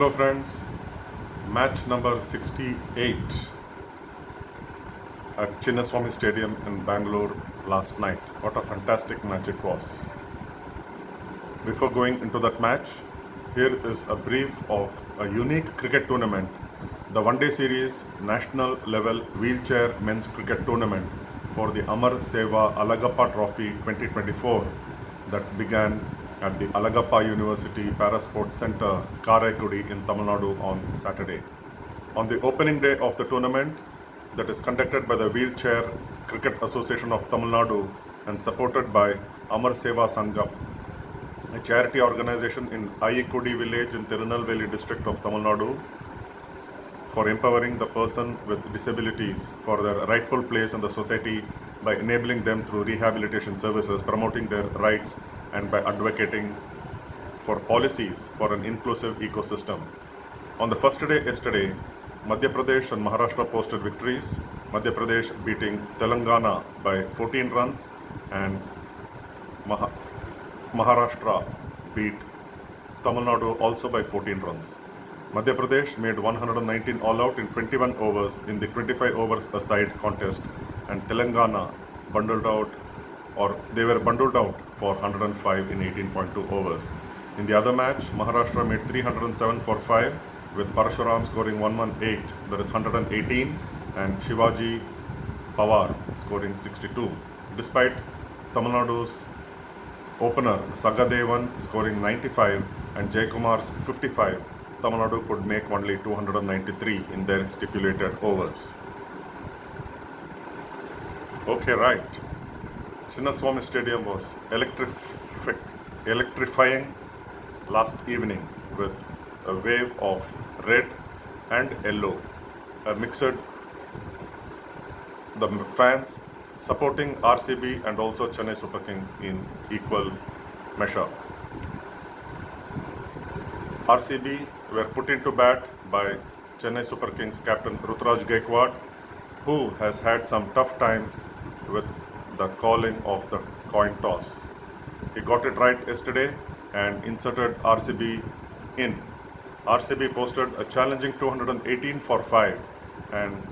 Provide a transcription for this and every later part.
Hello friends, match number 68 at Chinnaswamy Stadium in Bangalore last night. What a fantastic match it was. Before going into that match, here is a brief of a unique cricket tournament, the one-day series national level wheelchair men's cricket tournament for the Amar Seva Alagappa Trophy 2024 that began at the Alagappa University Parasports Center, Karaikudi in Tamil Nadu on Saturday. On the opening day of the tournament, that is conducted by the Wheelchair Cricket Association of Tamil Nadu and supported by Amar Seva Sangam, a charity organization in Ayikudi village in Tirunelveli district of Tamil Nadu, for empowering the person with disabilities for their rightful place in the society by enabling them through rehabilitation services, promoting their rights, and by advocating for policies for an inclusive ecosystem. On the first day yesterday, Madhya Pradesh and Maharashtra posted victories. Madhya Pradesh beating Telangana by 14 runs and Maharashtra beat Tamil Nadu also by 14 runs. Madhya Pradesh made 119 all-out in 21 overs in the 25 overs a-side contest, and Telangana bundled out for 105 in 18.2 overs. In the other match, Maharashtra made 307 for 5 with Parashuram scoring 118, that is 118, and Shivaji Pawar scoring 62. Despite Tamil Nadu's opener Sagadevan scoring 95 and Jaykumar's 55, Tamil Nadu could make only 293 in their stipulated overs. Okay, right. Chinnaswamy Stadium was electrifying last evening with a wave of red and yellow, the fans supporting RCB and also Chennai Super Kings in equal measure. RCB were put into bat by Chennai Super Kings captain Ravindra Jadeja, who has had some tough times with the calling of the coin toss. He got it right yesterday and inserted RCB in. RCB posted a challenging 218 for 5 and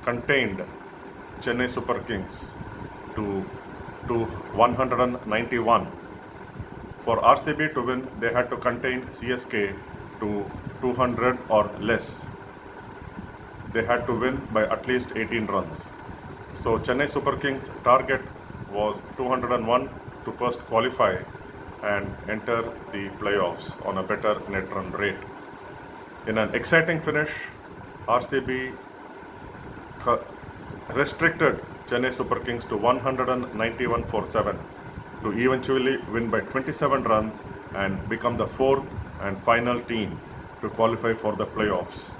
contained Chennai Super Kings to 191. For RCB to win, they had to contain CSK to 200 or less. They had to win by at least 18 runs. So Chennai Super Kings' target was 201 to first qualify and enter the playoffs on a better net run rate. In an exciting finish, RCB restricted Chennai Super Kings to 191 for 7 to eventually win by 27 runs and become the fourth and final team to qualify for the playoffs.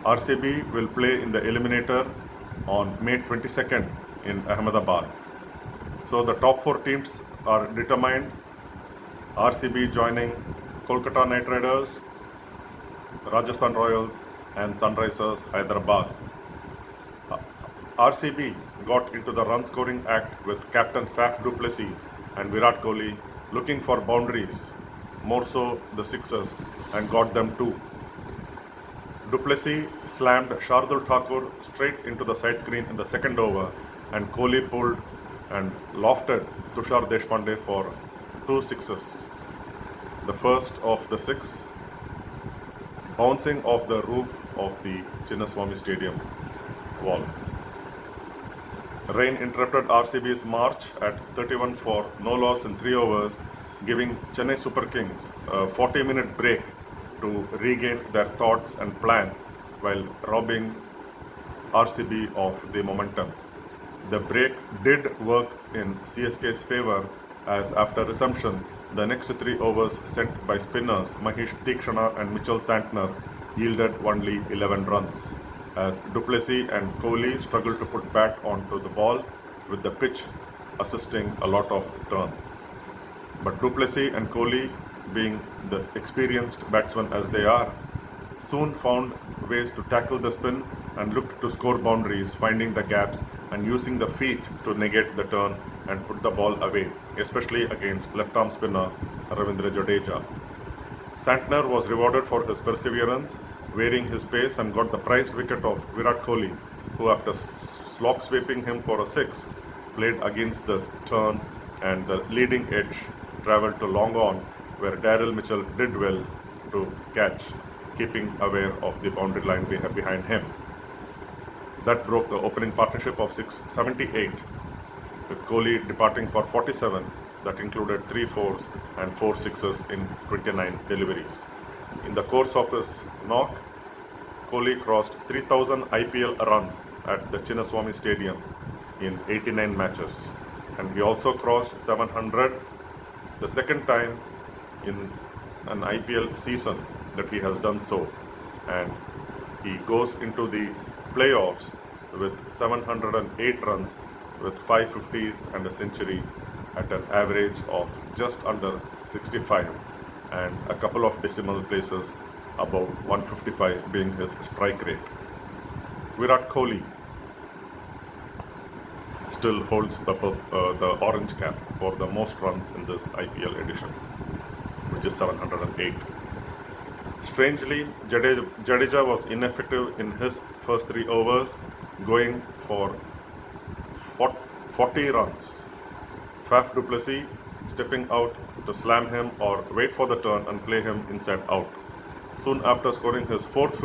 RCB will play in the eliminator on May 22nd in Ahmedabad. So the top 4 teams are determined. RCB joining Kolkata Knight Riders, Rajasthan Royals and Sunrisers Hyderabad. RCB got into the run scoring act with captain Faf du Plessis and Virat Kohli looking for boundaries, more so the sixers, and got them too. Du Plessis slammed Shardul Thakur straight into the side screen in the second over, and Kohli pulled and lofted Tushar Deshpande for 2 sixes. The first of the 6 bouncing off the roof of the Chinnaswamy Stadium wall. Rain interrupted RCB's march at 31 for no loss in 3 overs, giving Chennai Super Kings a 40-minute break to regain their thoughts and plans while robbing RCB of the momentum. The break did work in CSK's favour, as after resumption, the next 3 overs sent by spinners Mahesh Tikshana and Mitchell Santner yielded only 11 runs, as Du Plessis and Kohli struggled to put bat onto the ball, with the pitch assisting a lot of turn. But Du Plessis and Kohli, being the experienced batsmen as they are, soon found ways to tackle the spin and looked to score boundaries, finding the gaps and using the feet to negate the turn and put the ball away, especially against left-arm spinner Ravindra Jadeja. Santner was rewarded for his perseverance, varying his pace, and got the prized wicket of Virat Kohli, who, after slog sweeping him for a six, played against the turn, and the leading edge travelled to long on, where Daryl Mitchell did well to catch, keeping aware of the boundary line behind him. That broke the opening partnership of 678, with Kohli departing for 47, that included 3 fours and 4 sixes in 29 deliveries. In the course of his knock, Kohli crossed 3,000 IPL runs at the Chinnaswamy Stadium in 89 matches, and he also crossed 700, the second time in an IPL season that he has done so, and he goes into the playoffs with 708 runs with 5 50s and a century at an average of just under 65 and a couple of decimal places above 155 being his strike rate. Virat Kohli still holds the orange cap for the most runs in this IPL edition, which is 708. Strangely, Jadeja was ineffective in his first 3 overs, going for 40 runs. Faf du Plessis stepping out to slam him or wait for the turn and play him inside out. Soon after scoring his 4th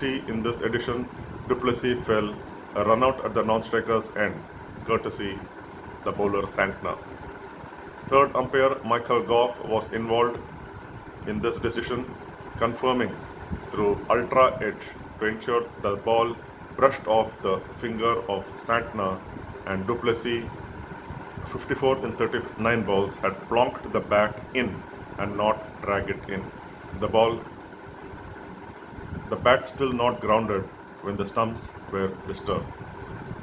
50 in this edition, du Plessis fell a run out at the non-striker's end, courtesy the bowler Santner. Third umpire Michael Goff was involved in this decision, confirming through ultra edge to ensure the ball brushed off the finger of Santner, and du Plessis, 54 in 39 balls, had plonked the bat in and not dragged it in. The bat still not grounded when the stumps were disturbed.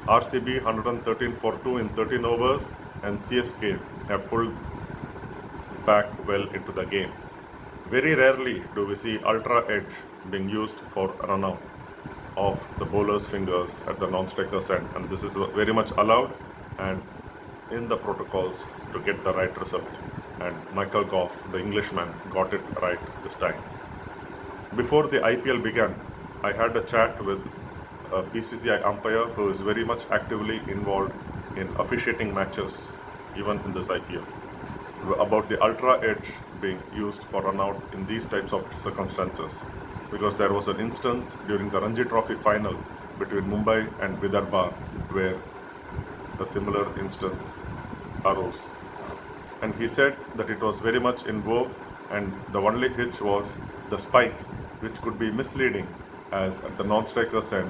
RCB 113 for 2 in 13 overs, and CSK have pulled back well into the game. Very rarely do we see ultra edge being used for run out of the bowler's fingers at the non-striker's end, and this is very much allowed and in the protocols to get the right result, and Michael Goff, the Englishman, got it right this time. Before the IPL began, I had a chat with a BCCI umpire who is very much actively involved in officiating matches, even in this IPL, about the ultra edge being used for run out in these types of circumstances, because there was an instance during the Ranji Trophy final between Mumbai and Vidarbha where a similar instance arose, and he said that it was very much in vogue, and the only hitch was the spike, which could be misleading, as at the non-striker's end,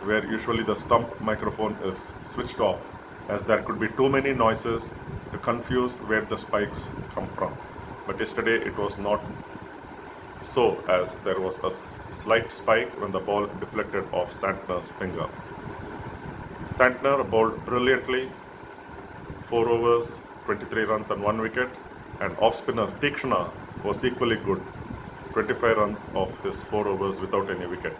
where usually the stump microphone is switched off, as there could be too many noises to confuse where the spikes come from. But yesterday it was not so, as there was a slight spike when the ball deflected off Santner's finger. Santner bowled brilliantly, 4 overs, 23 runs and 1 wicket, and off-spinner Tikshna was equally good, 25 runs of his 4 overs without any wicket.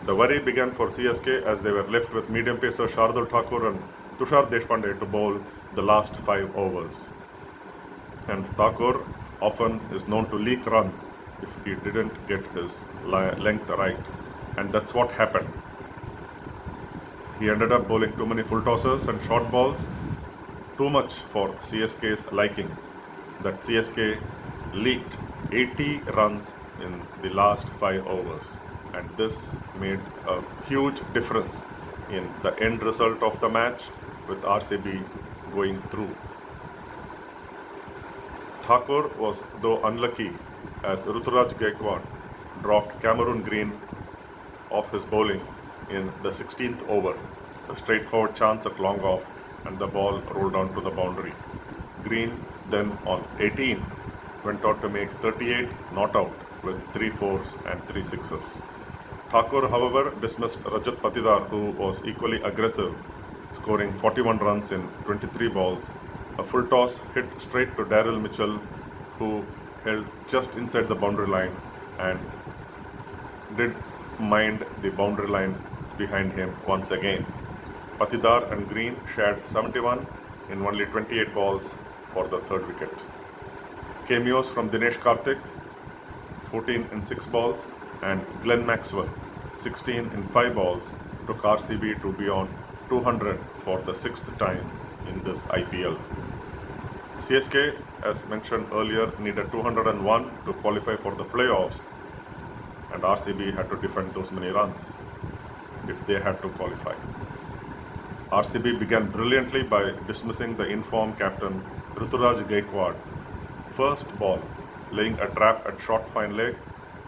The worry began for CSK as they were left with medium pacer Shardul Thakur and Tushar Deshpande to bowl the last 5 overs. And Thakur often is known to leak runs if he didn't get his length right, and that's what happened. He ended up bowling too many full tossers and short balls, too much for CSK's liking, that CSK leaked 80 runs in the last 5 overs, and this made a huge difference in the end result of the match, with RCB going through. Thakur was though unlucky, as Ruturaj Gaikwad dropped Cameron Green off his bowling in the 16th over, a straightforward chance at long off, and the ball rolled on to the boundary. Green then on 18 went on to make 38 not out with 3 fours and 3 sixes. Thakur, however, dismissed Rajat Patidar, who was equally aggressive, scoring 41 runs in 23 balls. A full toss hit straight to Daryl Mitchell, who held just inside the boundary line and did mind the boundary line behind him once again. Patidar and Green shared 71 in only 28 balls for the 3rd wicket. Cameos from Dinesh Karthik, 14 in 6 balls, and Glenn Maxwell, 16 in 5 balls, took RCB to beyond 200 for the 6th time in this IPL. CSK, as mentioned earlier, needed 201 to qualify for the playoffs, and RCB had to defend those many runs if they had to qualify. RCB began brilliantly by dismissing the informed captain Ruturaj Gaikwad. First ball, laying a trap at short fine leg,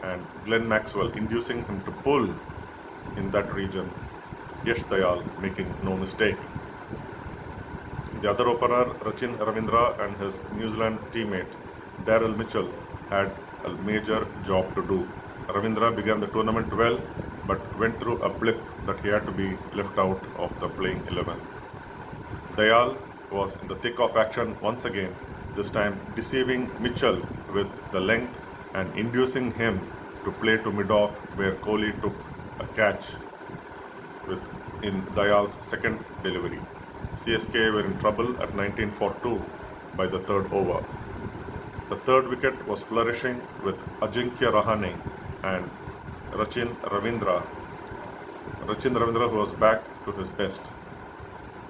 and Glenn Maxwell inducing him to pull in that region. Yash Dayal making no mistake. The other opener, Rachin Ravindra, and his New Zealand teammate Daryl Mitchell had a major job to do. Ravindra began the tournament well, but went through a blip that he had to be left out of the playing 11. Dayal was in the thick of action once again, this time deceiving Mitchell with the length and inducing him to play to mid-off, where Kohli took a catch in Dayal's second delivery. CSK were in trouble at 19 for 2 by the third over. The third wicket was flourishing with Ajinkya Rahane and Rachin Ravindra, who was back to his best.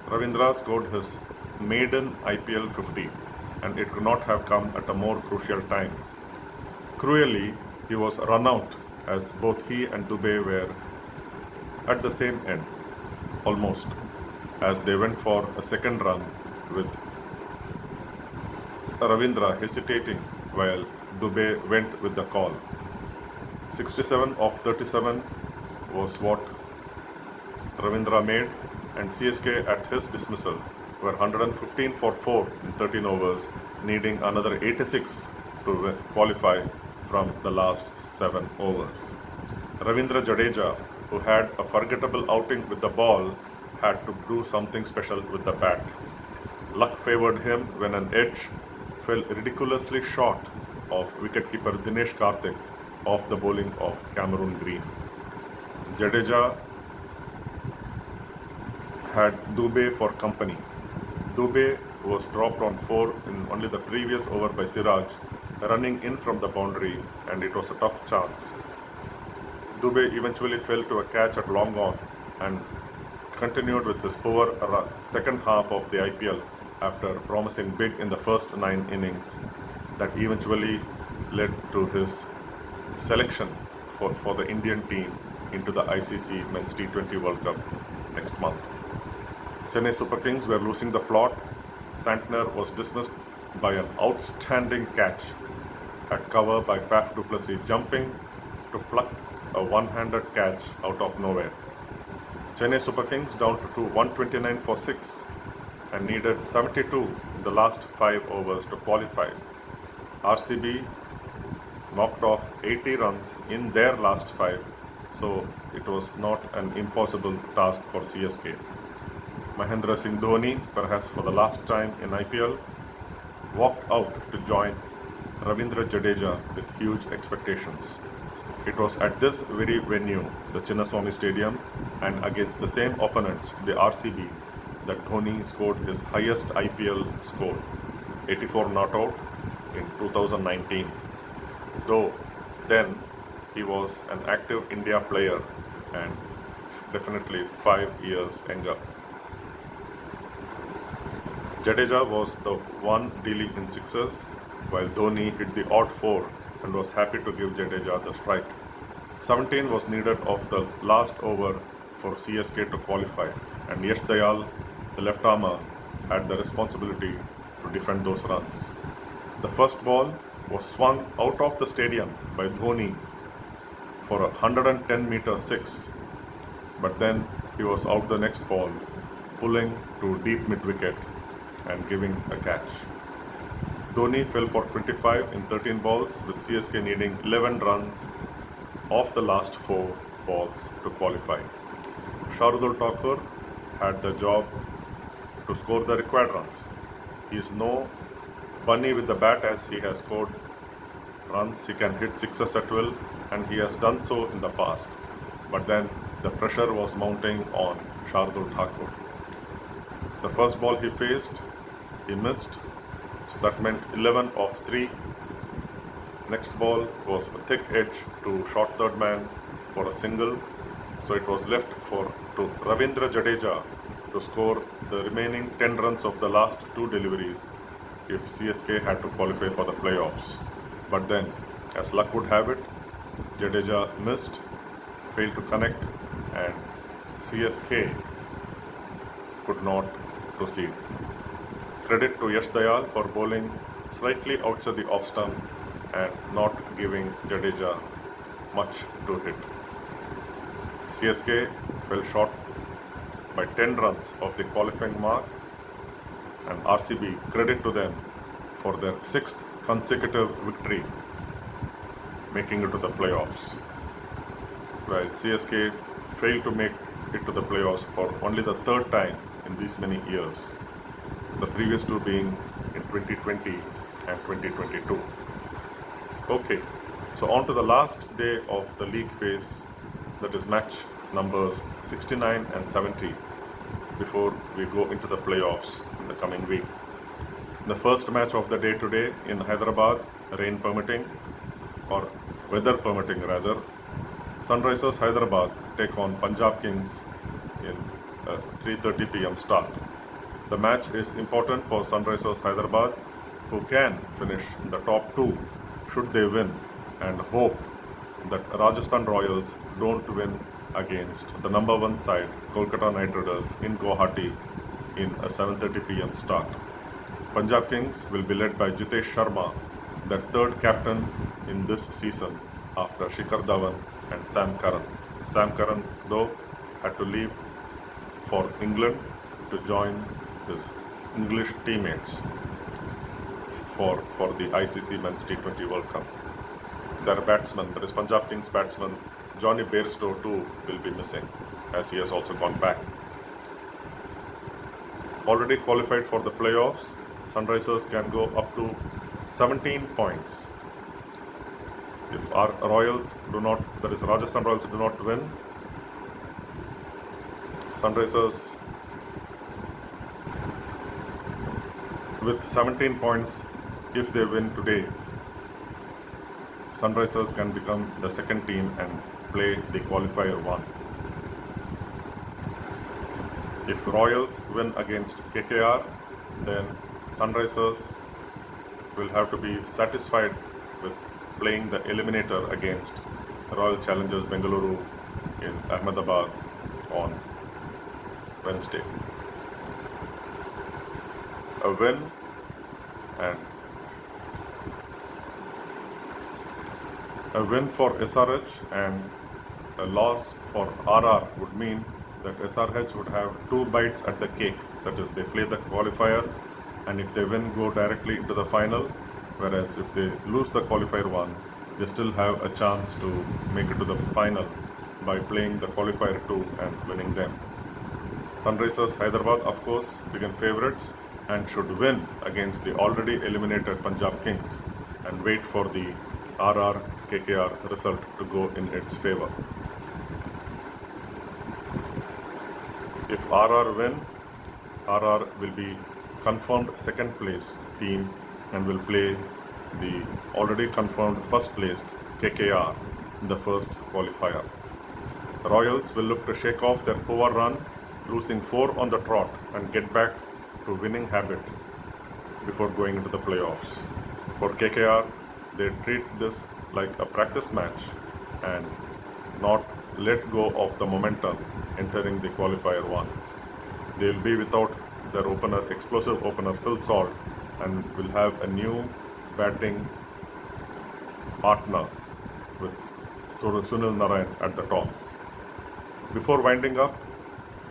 Ravindra scored his maiden IPL 50, and it could not have come at a more crucial time. Cruelly, he was run out as both he and Dubey were at the same end, almost, as they went for a second run with Ravindra hesitating while Dubey went with the call. 67 of 37 was what Ravindra made, and CSK at his dismissal were 115 for 4 in 13 overs, needing another 86 to qualify from the last 7 overs. Ravindra Jadeja, who had a forgettable outing with the ball, had to do something special with the bat. Luck favored him when an edge fell ridiculously short of wicketkeeper Dinesh Karthik off the bowling of Cameron Green. Jadeja had Dubey for company. Dubey was dropped on 4 in only the previous over by Siraj, running in from the boundary, and it was a tough chance. Dubey eventually fell to a catch at long on and continued with his poor second half of the IPL after promising big in the first 9 innings that eventually led to his selection for the Indian team into the ICC Men's T20 World Cup next month. Chennai Super Kings were losing the plot. Santner was dismissed by an outstanding catch at cover by Faf du Plessis, jumping to pluck a one-handed catch out of nowhere. Chennai Super Kings down to 129 for 6 and needed 72 in the last 5 overs to qualify. RCB knocked off 80 runs in their last 5, so it was not an impossible task for CSK. Mahendra Singh Dhoni, perhaps for the last time in IPL, walked out to join Ravindra Jadeja with huge expectations. It was at this very venue, the Chinnaswamy Stadium, and against the same opponents, the RCB, that Dhoni scored his highest IPL score, 84 not out, in 2019. Though then he was an active India player and definitely 5 years younger. Jadeja was the one dealing in sixes, while Dhoni hit the odd 4 and was happy to give Jadeja the strike. 17 was needed of the last over for CSK to qualify, and Yash Dayal, the left armer, had the responsibility to defend those runs. The first ball was swung out of the stadium by Dhoni for a 110-meter 6, but then he was out the next ball, pulling to deep mid-wicket and giving a catch. Dhoni fell for 25 in 13 balls, with CSK needing 11 runs off the last 4 balls to qualify. Shardul Thakur had the job to score the required runs. He is no bunny with the bat, as he has scored runs. He can hit sixes at will, and he has done so in the past. But then the pressure was mounting on Shardul Thakur. The first ball he faced, he missed. So that meant 11 of 3 Next ball was a thick edge to short third man for a single. So it was left to Ravindra Jadeja to score the remaining 10 runs of the last two deliveries if CSK had to qualify for the playoffs. But then, as luck would have it, Jadeja missed, failed to connect, and CSK could not proceed. Credit to Yash Dayal for bowling slightly outside the off stump and not giving Jadeja much to hit. CSK fell short by 10 runs of the qualifying mark, and RCB, credit to them for their 6th consecutive victory, making it to the playoffs, while CSK failed to make it to the playoffs for only the 3rd time in these many years, the previous two being in 2020 and 2022. Okay, so on to the last day of the league phase, that is match numbers 69 and 70, before we go into the playoffs in the coming week. The first match of the day today in Hyderabad, rain permitting, or weather permitting rather, Sunrisers Hyderabad take on Punjab Kings in a 3:30 p.m. start. The match is important for Sunrisers Hyderabad, who can finish in the top 2 should they win, and hope that Rajasthan Royals don't win against the number 1 side, Kolkata Knight Riders, in Guwahati in a 7:30 p.m. start. Punjab Kings will be led by Jitesh Sharma, their 3rd captain in this season after Shikhar Dhawan and Sam Curran. Sam Curran, though, had to leave for England to join his English teammates for the ICC Men's T20 World Cup. Their batsman, that is Punjab Kings batsman Johnny Bairstow too, will be missing, as he has also gone back. Already qualified for the playoffs, Sunrisers can go up to 17 points. If our Royals do not, that is Rajasthan Royals do not win, Sunrisers with 17 points, if they win today, Sunrisers can become the 2nd team and play the qualifier 1. If Royals win against KKR, then Sunrisers will have to be satisfied with playing the eliminator against Royal Challengers Bengaluru in Ahmedabad on Wednesday. A win for SRH and a loss for RR would mean that SRH would have 2 bites at the cake. That is, they play the qualifier, and if they win, go directly into the final, whereas if they lose the qualifier 1, they still have a chance to make it to the final by playing the qualifier 2 and winning them. Sunrisers Hyderabad, of course, become favourites and should win against the already eliminated Punjab Kings and wait for the RRKKR result to go in its favour. If RR win, RR will be confirmed 2nd place team and will play the already confirmed 1st placed KKR in the first qualifier. Royals will look to shake off their poor run, losing 4 on the trot, and get back to winning habit before going into the playoffs. For KKR, they treat this like a practice match and not let go of the momentum entering the qualifier 1. They will be without their opener, explosive opener Phil Salt, and will have a new batting partner with Sunil Narayan at the top. Before winding up,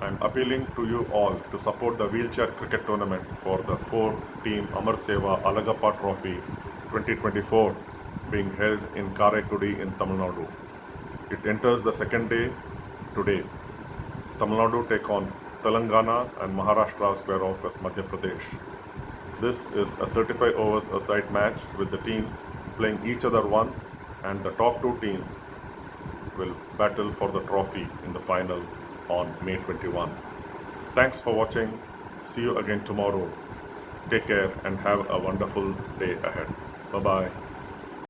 I am appealing to you all to support the wheelchair cricket tournament for the 4-team Amar Seva Alagappa Trophy 2024 being held in Karaikudi in Tamil Nadu. It enters the 2nd day today. Tamil Nadu take on Telangana and Maharashtra square off with Madhya Pradesh. This is a 35 overs a side match with the teams playing each other once, and the top 2 teams will battle for the trophy in the final on May 21. Thanks for watching. See you again tomorrow. Take care and have a wonderful day ahead. Bye-bye.